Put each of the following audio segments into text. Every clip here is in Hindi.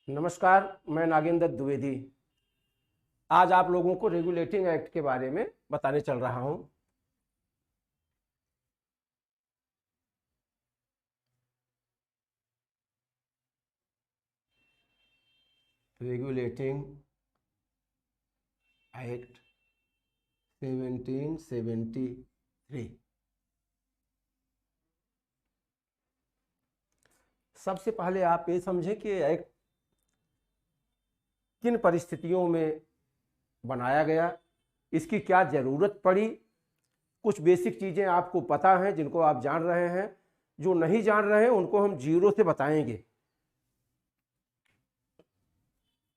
नमस्कार, मैं नागेंद्र द्विवेदी। आज आप लोगों को रेगुलेटिंग एक्ट के बारे में बताने चल रहा हूं। Regulating act 1773। सबसे पहले आप ये समझें कि एक्ट किन परिस्थितियों में बनाया गया, इसकी क्या ज़रूरत पड़ी। कुछ बेसिक चीज़ें आपको पता हैं जिनको आप जान रहे हैं, जो नहीं जान रहे हैं उनको हम जीरो से बताएंगे।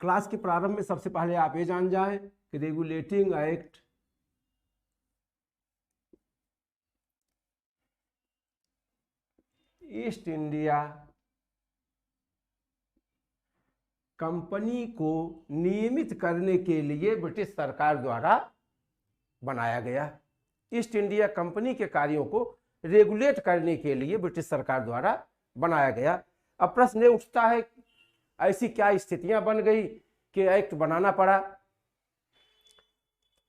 क्लास के प्रारंभ में सबसे पहले आप ये जान जाएं कि regulating act east India company को नियमित करने के लिए ब्रिटिश सरकार द्वारा बनाया गया। ईस्ट इंडिया कंपनी के कार्यों को रेगुलेट करने के लिए ब्रिटिश सरकार द्वारा बनाया गया। अब प्रश्न उठता है, ऐसी क्या स्थितियां बन गई कि एक्ट बनाना पड़ा।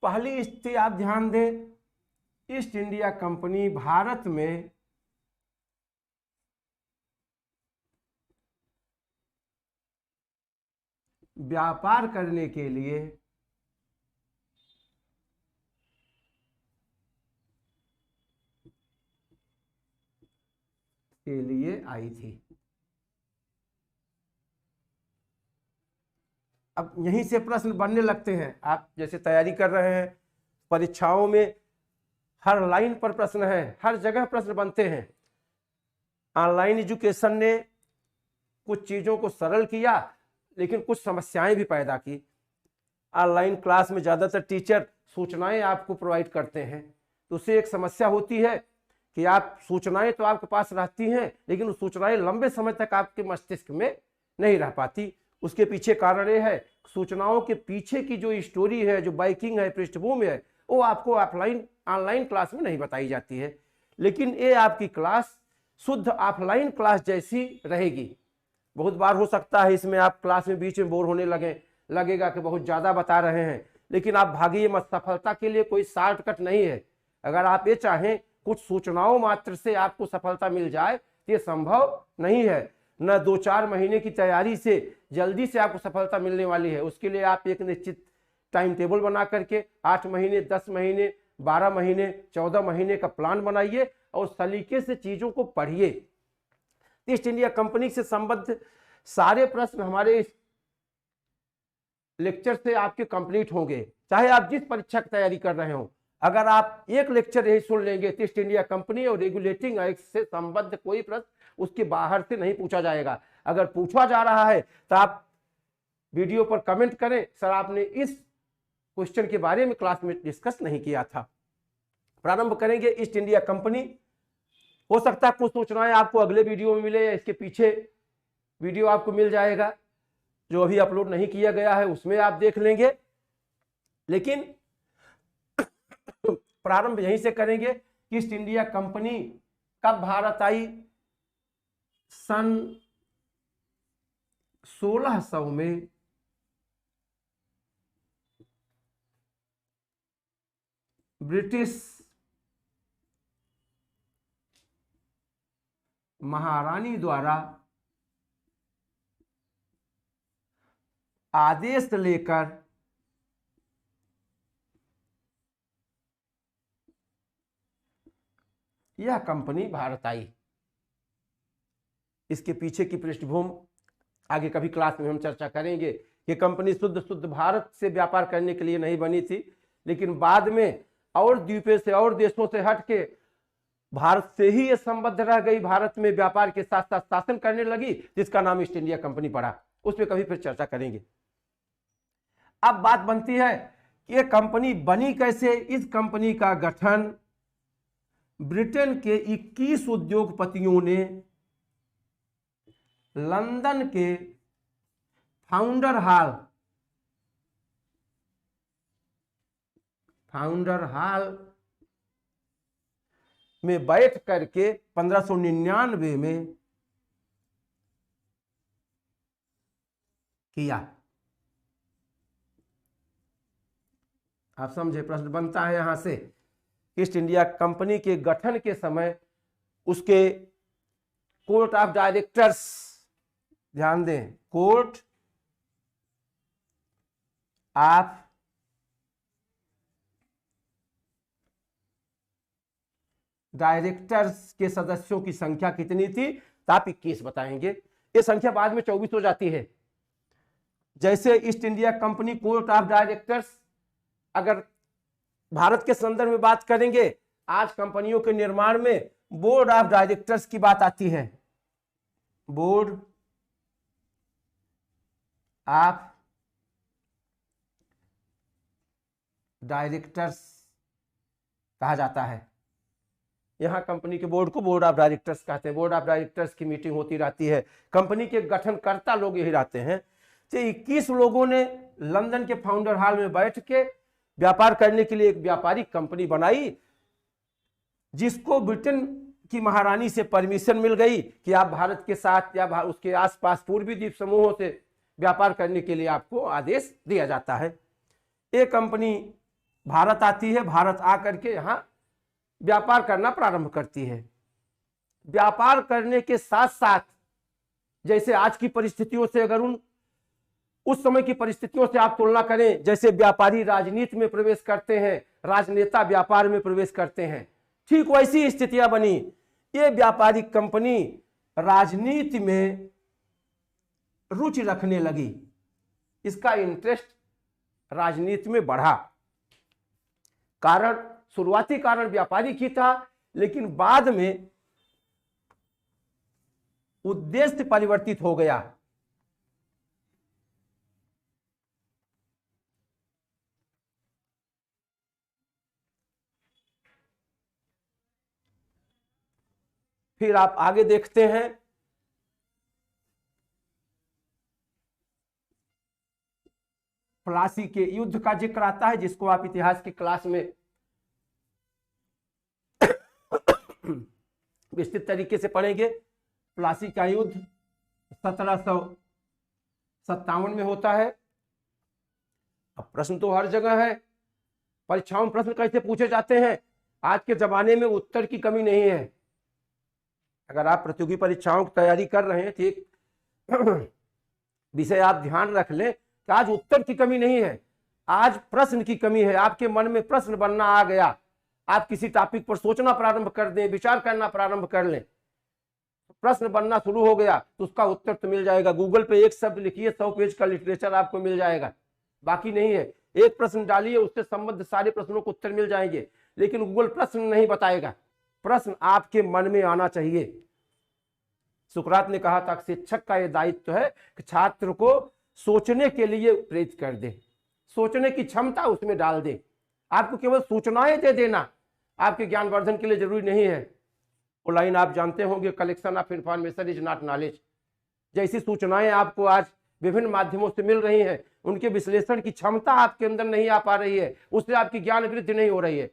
पहली स्थिति आप ध्यान दें, ईस्ट इंडिया कंपनी भारत में व्यापार करने के लिए आई थी। अब यहीं से प्रश्न बनने लगते हैं। आप जैसे तैयारी कर रहे हैं, परीक्षाओं में हर लाइन पर प्रश्न है, हर जगह प्रश्न बनते हैं। ऑनलाइन एजुकेशन ने कुछ चीज़ों को सरल किया, लेकिन कुछ समस्याएं भी पैदा की। ऑनलाइन क्लास में ज़्यादातर टीचर सूचनाएं आपको प्रोवाइड करते हैं, तो उससे एक समस्या होती है कि आप सूचनाएं तो आपके पास रहती हैं, लेकिन वो सूचनाएं लंबे समय तक आपके मस्तिष्क में नहीं रह पाती। उसके पीछे कारण ये है, सूचनाओं के पीछे की जो स्टोरी है, जो बाइकिंग है, पृष्ठभूमि है, वो आपको ऑनलाइन क्लास में नहीं बताई जाती है। लेकिन ये आपकी क्लास शुद्ध ऑफलाइन क्लास जैसी रहेगी। बहुत बार हो सकता है इसमें आप क्लास में बीच में बोर होने लगेगा कि बहुत ज़्यादा बता रहे हैं, लेकिन आप भागिए मत। सफलता के लिए कोई शॉर्टकट नहीं है। अगर आप ये चाहें कुछ सूचनाओं मात्र से आपको सफलता मिल जाए, ये संभव नहीं है। न 2-4 महीने की तैयारी से जल्दी से आपको सफलता मिलने वाली है। उसके लिए आप एक निश्चित टाइम टेबल बना करके 8 महीने, 10 महीने, 12 महीने, 14 महीने का प्लान बनाइए और सलीके से चीज़ों को पढ़िए। ईस्ट इंडिया कंपनी से संबद्ध सारे प्रश्न हमारे इस लेक्चर से आपके कंप्लीट होंगे, चाहे आप जिस परीक्षा की तैयारी कर रहे हो। अगर आप एक लेक्चर यही सुन लेंगे तो ईस्ट इंडिया कंपनी और रेगुलेटिंग एक्ट से संबद्ध कोई प्रश्न उसके बाहर से नहीं पूछा जाएगा। अगर पूछा जा रहा है तो आप वीडियो पर कमेंट करें, सर आपने इस क्वेश्चन के बारे में क्लास में डिस्कस नहीं किया था। प्रारंभ करेंगे ईस्ट इंडिया कंपनी। हो सकता है कुछ सूचनाएं आपको अगले वीडियो में मिले, या इसके पीछे वीडियो आपको मिल जाएगा जो अभी अपलोड नहीं किया गया है, उसमें आप देख लेंगे। लेकिन प्रारंभ यहीं से करेंगे कि ईस्ट इंडिया कंपनी कब भारत आई। सन 1600 में ब्रिटिश महारानी द्वारा आदेश लेकर यह कंपनी भारत आई। इसके पीछे की पृष्ठभूमि आगे कभी क्लास में हम चर्चा करेंगे कि कंपनी शुद्ध भारत से व्यापार करने के लिए नहीं बनी थी, लेकिन बाद में और द्वीपों से और देशों से हट के भारत से ही ये संबद्ध रह गई, भारत में व्यापार के साथ साथ शासन करने लगी, जिसका नाम ईस्ट इंडिया कंपनी पड़ा। उस पर कभी फिर चर्चा करेंगे। अब बात बनती है कि ये कंपनी बनी कैसे। इस कंपनी का गठन ब्रिटेन के 21 उद्योगपतियों ने लंदन के फाउंडर हॉल में बैठ करके 1599 में किया। आप समझे, प्रश्न बनता है यहां से, ईस्ट इंडिया कंपनी के गठन के समय उसके कोर्ट ऑफ डायरेक्टर्स, ध्यान दें, कोर्ट ऑफ डायरेक्टर्स के सदस्यों की संख्या कितनी थी, तो आप 21 बताएंगे। ये संख्या बाद में 24 हो जाती है। जैसे east India company court of directors, अगर भारत के संदर्भ में बात करेंगे, आज कंपनियों के निर्माण में बोर्ड ऑफ डायरेक्टर्स की बात आती है। बोर्ड ऑफ डायरेक्टर्स कहा जाता है। यहां कंपनी के बोर्ड को बोर्ड ऑफ डायरेक्टर्स कहते हैं। बोर्ड ऑफ डायरेक्टर्स की मीटिंग होती रहती है, कंपनी के गठनकर्ता लोग यही रहते हैं। तो 21 लोगों ने लंदन के फाउंडर हॉल में बैठ के व्यापार करने के लिए एक व्यापारिक कंपनी बनाई, जिसको ब्रिटेन की महारानी से परमिशन मिल गई कि आप भारत के साथ या उसके आसपास पूर्वी द्वीप समूहों से व्यापार करने के लिए आपको आदेश दिया जाता है। ये कंपनी भारत आती है, भारत आकर के यहां व्यापार करना प्रारंभ करती है। व्यापार करने के साथ साथ, जैसे आज की परिस्थितियों से अगर उस समय की परिस्थितियों से आप तुलना करें, जैसे व्यापारी राजनीति में प्रवेश करते हैं, राजनेता व्यापार में प्रवेश करते हैं, ठीक वैसी स्थितियां बनी। ये व्यापारिक कंपनी राजनीति में रुचि रखने लगी, इसका इंटरेस्ट राजनीति में बढ़ा। कारण, शुरुआती कारण व्यापारिक ही था, लेकिन बाद में उद्देश्य परिवर्तित हो गया। फिर आप आगे देखते हैं, प्लासी के युद्ध का जिक्र आता है, जिसको आप इतिहास की क्लास में विस्तृत तरीके से पढ़ेंगे। प्लासी का युद्ध 1757 में होता है। अब प्रश्न तो हर जगह है, परीक्षाओं में प्रश्न कैसे पूछे जाते हैं। आज के जमाने में उत्तर की कमी नहीं है। अगर आप प्रतियोगी परीक्षाओं की तैयारी कर रहे हैं, ठीक विषय आप ध्यान रख लें कि आज उत्तर की कमी नहीं है, आज प्रश्न की कमी है। आपके मन में प्रश्न बनना आ गया, आप किसी टॉपिक पर सोचना प्रारंभ कर दें, विचार करना प्रारंभ कर लें, प्रश्न बनना शुरू हो गया तो उसका उत्तर तो मिल जाएगा। गूगल पे एक शब्द लिखिए, 100 पेज का लिटरेचर आपको मिल जाएगा। बाकी नहीं है, एक प्रश्न डालिए, उससे संबद्ध सारे प्रश्नों को उत्तर मिल जाएंगे, लेकिन गूगल प्रश्न नहीं बताएगा। प्रश्न आपके मन में आना चाहिए। सुकरात ने कहा था, शिक्षक का यह दायित्व है कि छात्र को सोचने के लिए प्रेरित कर दे, सोचने की क्षमता उसमें डाल दे। आपको केवल सूचनाएं दे देना आपके ज्ञानवर्धन के लिए जरूरी नहीं है। वो लाइन आप जानते होंगे, collection of information is not knowledge. जैसी सूचनाएं आपको आज विभिन्न माध्यमों से मिल रही हैं, उनके विश्लेषण की क्षमता आपके अंदर नहीं आ पा रही है, उससे आपकी ज्ञान वृद्धि नहीं हो रही है।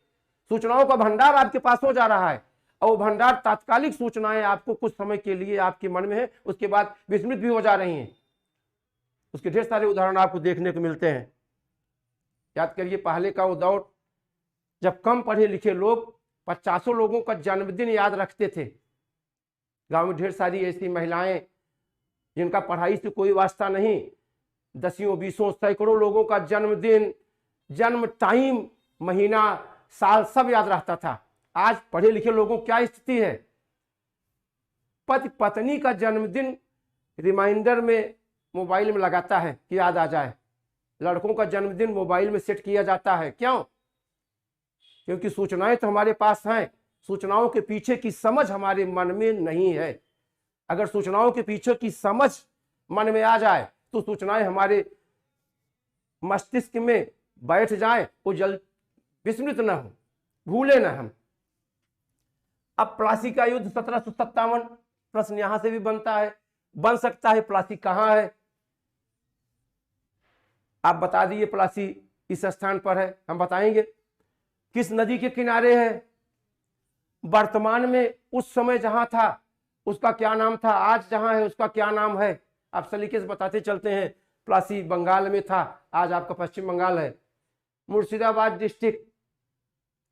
सूचनाओं का भंडार आपके पास हो जा रहा है, और वो भंडार तात्कालिक सूचनाएं आपको कुछ समय के लिए आपके मन में है, उसके बाद विस्मृत भी हो जा रही हैं। उसके ढेर सारे उदाहरण आपको देखने को मिलते हैं। याद करिए, पहले का वो दौर जब कम पढ़े लिखे लोग 50 लोगों का जन्मदिन याद रखते थे। गांव में ढेर सारी ऐसी महिलाएं जिनका पढ़ाई से कोई वास्ता नहीं, 10 20 सैकड़ों लोगों का जन्मदिन, जन्म टाइम, महीना, साल सब याद रहता था। आज पढ़े लिखे लोगों की क्या स्थिति है? पति पत्नी का जन्मदिन रिमाइंडर में मोबाइल में लगाता है कि याद आ जाए। लड़कों का जन्मदिन मोबाइल में सेट किया जाता है। क्यों? क्योंकि सूचनाएं तो हमारे पास हैं, सूचनाओं के पीछे की समझ हमारे मन में नहीं है। अगर सूचनाओं के पीछे की समझ मन में आ जाए तो सूचनाएं हमारे मस्तिष्क में बैठ जाए, वो जल्द विस्मृत न हो, भूले न हम। अब प्लासी का युद्ध 1757, प्रश्न यहां से भी बनता है, बन सकता है प्लासी कहां है? आप बता दिए प्लासी इस स्थान पर है, हम बताएंगे किस नदी के किनारे है, वर्तमान में उस समय जहां था उसका क्या नाम था, आज जहां है उसका क्या नाम है। आप सलीके से बताते चलते हैं प्लासी बंगाल में था, आज आपका पश्चिम बंगाल है। मुर्शिदाबाद डिस्ट्रिक्ट,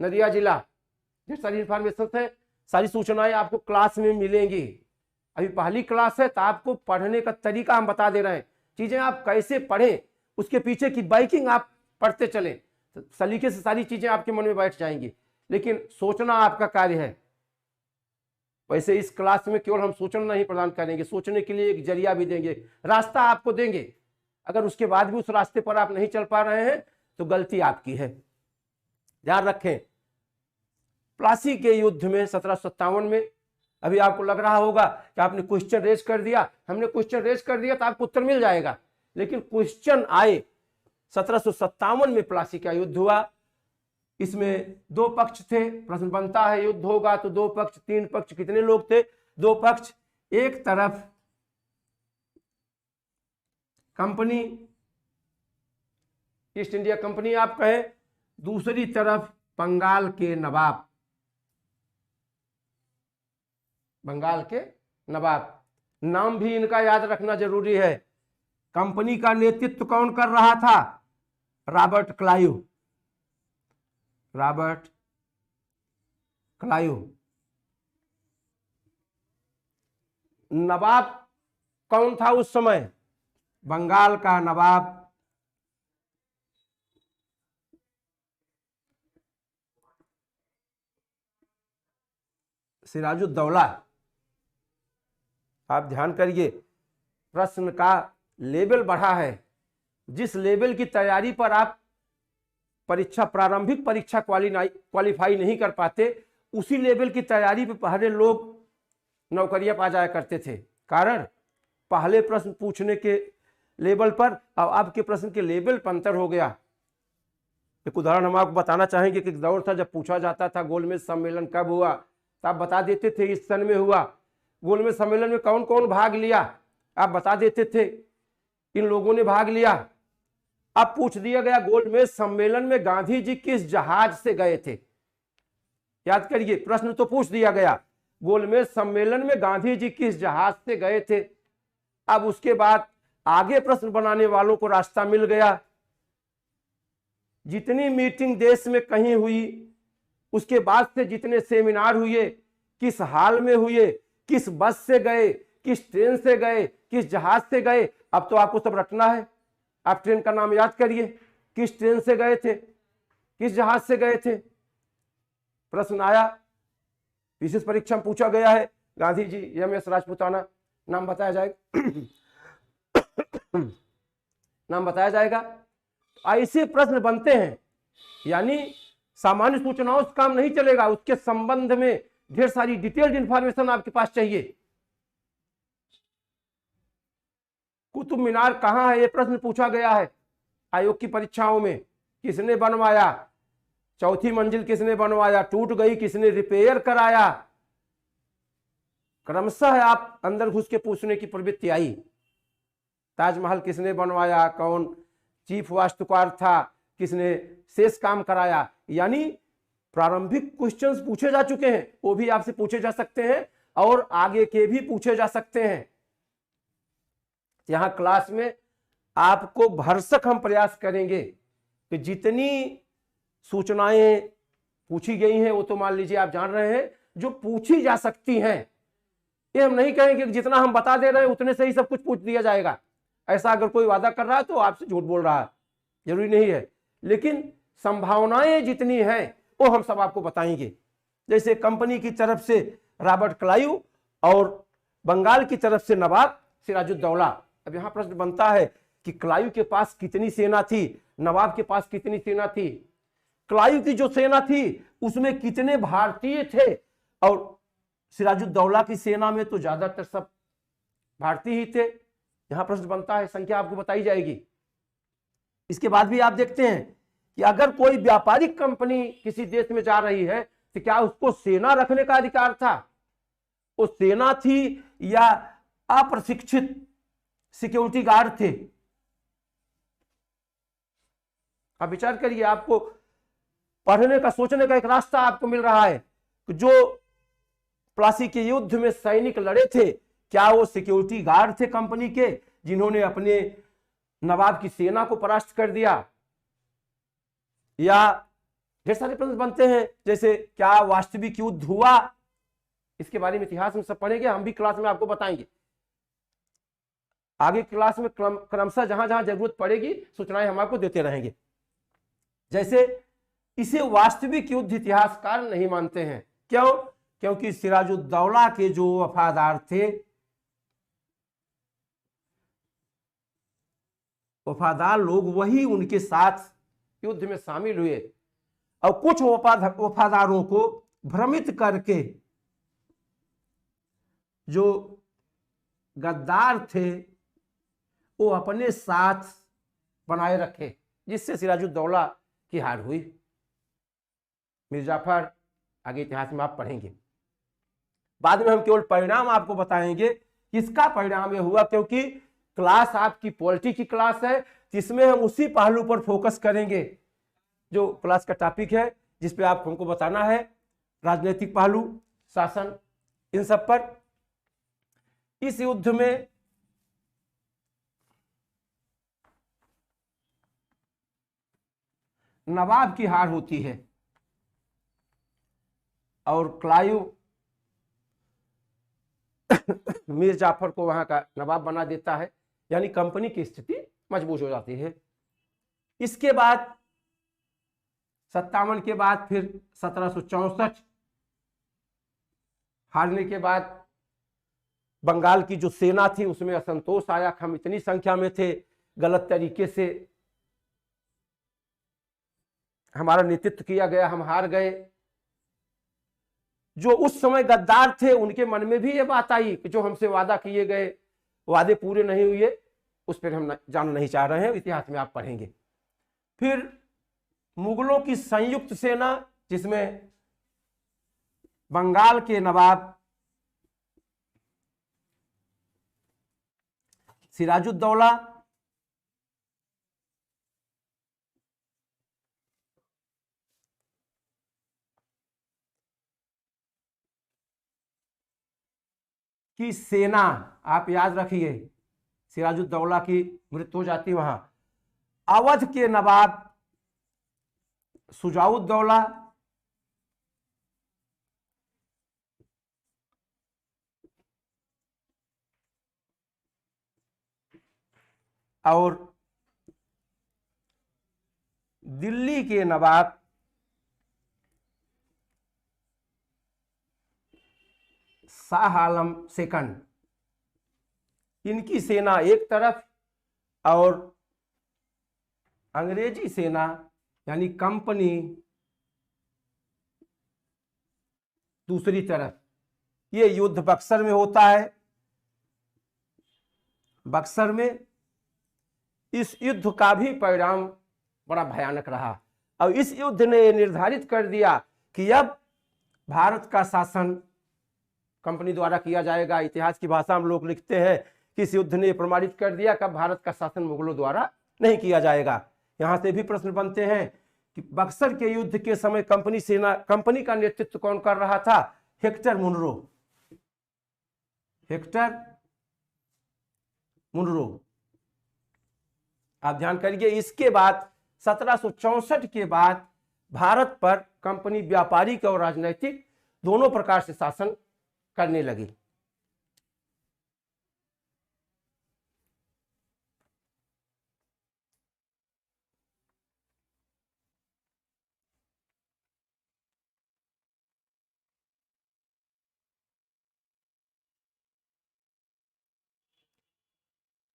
नदिया जिला। ये सारी इंफॉर्मेशन है, सारी सूचनाएं आपको क्लास में मिलेंगी। अभी पहली क्लास है तो आपको पढ़ने का तरीका हम बता दे रहे हैं, चीजें आप कैसे पढ़ें, उसके पीछे की बाइकिंग आप पढ़ते चले तो सलीके से सारी चीजें आपके मन में बैठ जाएंगी। लेकिन सोचना आपका कार्य है। वैसे इस क्लास में केवल हम सूचना नहीं प्रदान करेंगे, सोचने के लिए एक जरिया भी देंगे, रास्ता आपको देंगे। अगर उसके बाद भी उस रास्ते पर आप नहीं चल पा रहे हैं तो गलती आपकी है, ध्यान रखें। प्लासी के युद्ध में 1757 में, अभी आपको लग रहा होगा कि आपने क्वेश्चन रेज कर दिया, हमने क्वेश्चन रेज कर दिया तो आपको उत्तर मिल जाएगा, लेकिन क्वेश्चन आए 1757 में प्लासी का युद्ध हुआ। इसमें दो पक्ष थे, प्रश्न बनता है युद्ध होगा तो दो पक्ष, तीन पक्ष, कितने लोग थे? दो पक्ष। एक तरफ कंपनी, ईस्ट इंडिया कंपनी आप कहें, दूसरी तरफ बंगाल के नवाब, बंगाल के नवाब। नाम भी इनका याद रखना जरूरी है। कंपनी का नेतृत्व कौन कर रहा था? Robert Clive, Robert Clive. नवाब कौन था उस समय? बंगाल का नवाब सिराजुद्दौला। आप ध्यान करिए, प्रश्न का लेवल बढ़ा है। जिस लेवल की तैयारी पर आप परीक्षा, प्रारंभिक परीक्षा क्वालिफाई नहीं कर पाते, उसी लेवल की तैयारी पे पहले लोग नौकरियां पा जाया करते थे। कारण पहले प्रश्न पूछने के लेवल पर और आपके प्रश्न के लेवल पर अंतर हो गया। एक उदाहरण हम आपको बताना चाहेंगे कि एक दौर था जब पूछा जाता था गोलमेज सम्मेलन कब हुआ, तो आप बता देते थे इस सन में हुआ। गोलमेज सम्मेलन में कौन कौन भाग लिया, आप बता देते थे इन लोगों ने भाग लिया। अब पूछ दिया गया गोलमेज सम्मेलन में गांधी जी किस जहाज से गए थे? याद करिए, प्रश्न तो पूछ दिया गया, गोलमेज सम्मेलन में गांधी जी किस जहाज से गए थे। अब उसके बाद आगे प्रश्न बनाने वालों को रास्ता मिल गया। जितनी मीटिंग देश में कहीं हुई, उसके बाद से जितने सेमिनार हुए, किस हाल में हुए, किस बस से गए, किस ट्रेन से गए, किस जहाज से गए, अब तो आपको सब रटना है। आप ट्रेन का नाम याद करिए, किस ट्रेन से गए थे, किस जहाज से गए थे। प्रश्न आया, विशेष परीक्षा में पूछा गया है, गांधी जी, एम.एस. राजपूताना, नाम बताया जाएगा नाम बताया जाएगा। ऐसे प्रश्न बनते हैं, यानी सामान्य सूचनाओं से काम नहीं चलेगा, उसके संबंध में ढेर सारी डिटेल्ड इंफॉर्मेशन आपके पास चाहिए। कुतुब मीनार कहां है, यह प्रश्न पूछा गया है आयोग की परीक्षाओं में। किसने बनवाया? चौथी मंजिल किसने बनवाया? टूट गई, किसने रिपेयर कराया? क्रमशः आप अंदर घुस के पूछने की प्रवृत्ति आई। ताजमहल किसने बनवाया? कौन चीफ वास्तुकार था? किसने शेष काम कराया? यानी प्रारंभिक क्वेश्चंस पूछे जा चुके हैं, वो भी आपसे पूछे जा सकते हैं और आगे के भी पूछे जा सकते हैं। यहां क्लास में आपको भरसक हम प्रयास करेंगे कि जितनी सूचनाएं पूछी गई हैं वो तो मान लीजिए आप जान रहे हैं, जो पूछी जा सकती हैं ये हम नहीं कहेंगे कि जितना हम बता दे रहे हैं उतने से ही सब कुछ पूछ दिया जाएगा। ऐसा अगर कोई वादा कर रहा है तो आपसे झूठ बोल रहा है, जरूरी नहीं है। लेकिन संभावनाएं जितनी हैं वो हम सब आपको बताएंगे। जैसे कंपनी की तरफ से रॉबर्ट क्लाइव और बंगाल की तरफ से नवाब सिराजुद्दौला। अब यहां प्रश्न बनता है कि क्लाइव के पास कितनी सेना थी, नवाब के पास कितनी सेना थी। क्लाइव की जो सेना थी उसमें कितने भारतीय थे, और सिराजुद्दौला की सेना में तो ज्यादातर सब भारतीय ही थे। यहां प्रश्न बनता है, संख्या आपको बताई जाएगी। इसके बाद भी आप देखते हैं कि अगर कोई व्यापारिक कंपनी किसी देश में जा रही है तो क्या उसको सेना रखने का अधिकार था? वो सेना थी या अप्रशिक्षित सिक्योरिटी गार्ड थे? आप विचार करिए, आपको पढ़ने का, सोचने का एक रास्ता आपको मिल रहा है कि जो प्लासी के युद्ध में सैनिक लड़े थे, क्या वो सिक्योरिटी गार्ड थे कंपनी के, जिन्होंने अपने नवाब की सेना को परास्त कर दिया, या ढेर सारे प्रश्न बनते हैं जैसे क्या वास्तविक युद्ध हुआ, इसके बारे में इतिहास में सब पढ़ेंगे, हम भी क्लास में आपको बताएंगे। आगे क्लास में क्रमशः जहां जहां जरूरत पड़ेगी सूचनाएं हम आपको देते रहेंगे। जैसे इसे वास्तविक युद्ध इतिहासकार नहीं मानते हैं, क्यों? क्योंकि सिराजुद्दौला के जो वफादार थे, वफादार लोग, वही उनके साथ युद्ध में शामिल हुए, और कुछ वफादारों को भ्रमित करके जो गद्दार थे वो अपने साथ बनाए रखे, जिससे सिराजुद्दौला की हार हुई। मीर जाफर आगे इतिहास में आप पढ़ेंगे। बाद में हम केवल परिणाम आपको बताएंगे किसका परिणाम ये हुआ, क्योंकि क्लास आपकी पॉलिटी की क्लास है, जिसमें हम उसी पहलू पर फोकस करेंगे जो क्लास का टॉपिक है, जिसपे आप हमको बताना है राजनीतिक पहलू, शासन, इन सब पर। इस युद्ध में नवाब की हार होती है और क्लाइव मीर जाफर को वहां का नवाब बना देता है, यानी कंपनी की स्थिति मजबूत हो जाती है। इसके बाद 57 के बाद फिर 1764 हारने के बाद बंगाल की जो सेना थी उसमें असंतोष आया, हम इतनी संख्या में थे, गलत तरीके से हमारा नेतृत्व किया गया, हम हार गए। जो उस समय गद्दार थे उनके मन में भी ये बात आई कि जो हमसे वादा किए गए वादे पूरे नहीं हुए, उस पर हम जानना नहीं चाह रहे हैं, इतिहास में आप पढ़ेंगे। फिर मुगलों की संयुक्त सेना, जिसमें बंगाल के नवाब सिराजुद्दौला, की सेना, आप याद रखिए सिराजुद्दौला की मृत्यु हो जाती वहां। अवध के नवाब शुजाउद्दौला, और दिल्ली के नवाब शाह आलम सेकंड, इनकी सेना एक तरफ और अंग्रेजी सेना यानी कंपनी दूसरी तरफ। ये युद्ध बक्सर में होता है। बक्सर में इस युद्ध का भी परिणाम बड़ा भयानक रहा, और इस युद्ध ने यह निर्धारित कर दिया कि अब भारत का शासन कंपनी द्वारा किया जाएगा। इतिहास की भाषा हम लोग लिखते हैं कि इस युद्ध ने प्रमाणित कर दिया कि भारत का शासन मुगलों द्वारा नहीं किया जाएगा। यहां से भी प्रश्न बनते हैं कि बक्सर के युद्ध के समय कंपनी का नेतृत्व कौन कर रहा था? Hector Munro. हेक्टर मुनरो, आप ध्यान करिए। इसके बाद 1764 के बाद भारत पर कंपनी व्यापारिक और राजनीतिक दोनों प्रकार से शासन करने लगी।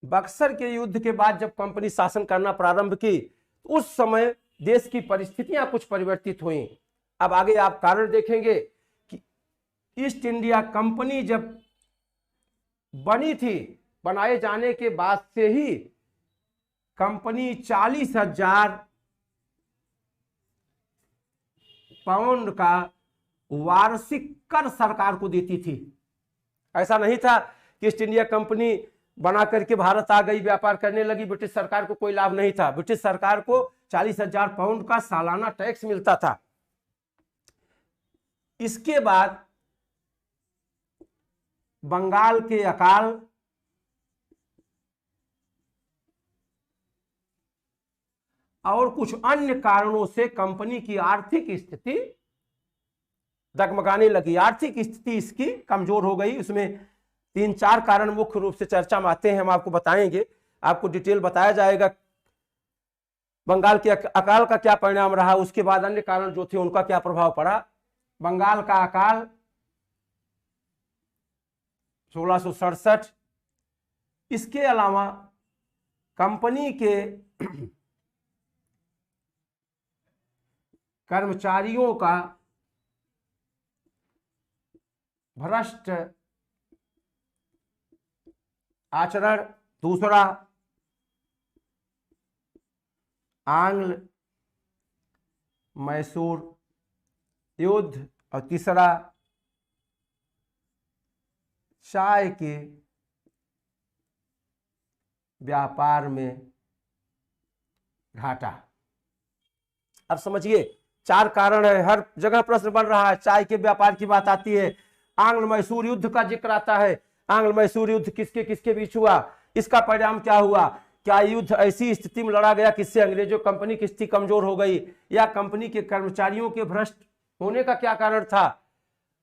बक्सर के युद्ध के बाद जब कंपनी शासन करना प्रारंभ की, उस समय देश की परिस्थितियां कुछ परिवर्तित हुई। अब आगे आप कारण देखेंगे कि ईस्ट इंडिया कंपनी जब बनी थी, बनाए जाने के बाद से ही कंपनी 40,000 पाउंड का वार्षिक कर सरकार को देती थी। ऐसा नहीं था कि ईस्ट इंडिया कंपनी बना करके भारत आ गई, व्यापार करने लगी, ब्रिटिश सरकार को कोई लाभ नहीं था। ब्रिटिश सरकार को 40,000 पाउंड का सालाना टैक्स मिलता था। इसके बाद बंगाल के अकाल, और कुछ अन्य कारणों से कंपनी की आर्थिक स्थिति डगमगाने लगी, आर्थिक स्थिति इसकी कमजोर हो गई। उसमें 3-4 कारण मुख्य रूप से चर्चा में आते हैं, हम आपको बताएंगे, आपको डिटेल बताया जाएगा। बंगाल के अकाल का क्या परिणाम रहा, उसके बाद अन्य कारण जो थे उनका क्या प्रभाव पड़ा। बंगाल का अकाल 1667, इसके अलावा कंपनी के कर्मचारियों का भ्रष्ट आचरण, दूसरा आंग्ल मैसूर युद्ध, और तीसरा चाय के व्यापार में घाटा। अब समझिए 4 कारण है, हर जगह प्रश्न बन रहा है। चाय के व्यापार की बात आती है, आंग्ल मैसूर युद्ध का जिक्र आता है। आंग्ल मैसूर युद्ध किसके किसके बीच हुआ, इसका परिणाम क्या हुआ, क्या युद्ध ऐसी स्थिति में लड़ा गया किससे अंग्रेजों कंपनी की स्थिति कमजोर हो गई, या कंपनी के कर्मचारियों के भ्रष्ट होने का क्या कारण था,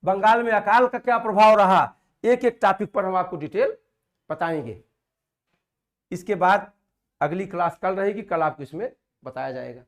बंगाल में अकाल का क्या प्रभाव रहा। एक एक टॉपिक पर हम आपको डिटेल बताएंगे। इसके बाद अगली क्लास कल रहेगी, कल आपको इसमें बताया जाएगा।